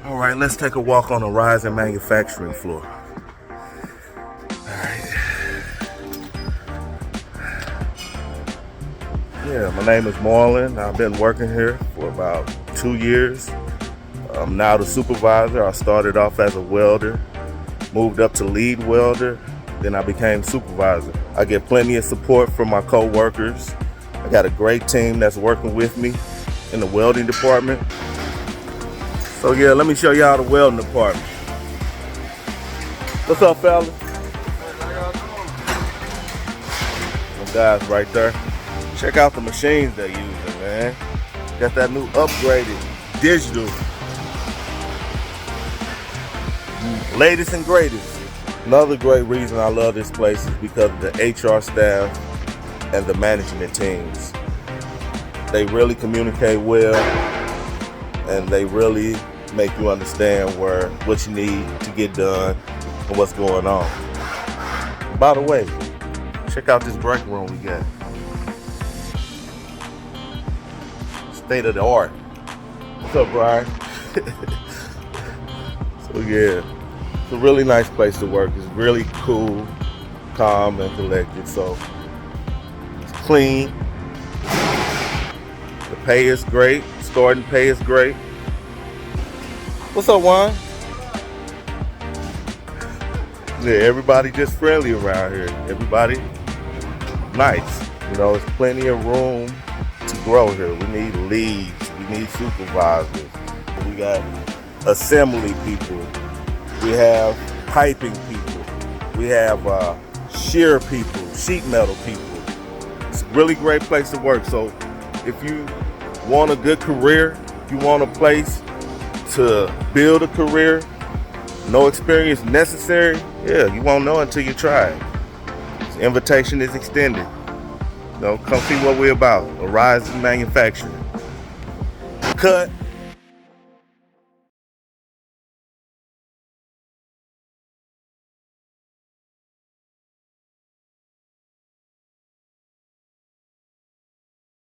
All right, let's take a walk on the Arizon manufacturing floor. All right. Yeah, my name is Marlin. I've been working here for about 2 years. I'm now the supervisor. I started off as a welder, moved up to lead welder, then I became supervisor. I get plenty of support from my co-workers. I got a great team that's working with me in the welding department. So yeah, let me show y'all the welding department. What's up, fellas? Some guys right there. Check out the machines they're using, man. Got that new upgraded digital. Latest and greatest. Another great reason I love this place is because of the HR staff and the management teams. They really communicate well, and they really make you understand what you need to get done and what's going on. By the way, check out this break room we got. State of the art. What's up, Brian? So yeah, it's a really nice place to work. It's really cool, calm, and collected. So it's clean. The pay is great. Starting pay is great. What's up, Juan? Yeah, everybody just friendly around here. Everybody nice. You know, there's plenty of room to grow here. We need leads. We need supervisors. We got assembly people. We have piping people. We have shear people, sheet metal people. It's a really great place to work. So if you want a good career, you want a place to build a career, no experience necessary, yeah, you won't know until you try it. The invitation is extended. You know, come see what we're about. Arizon Manufacturing. Cut.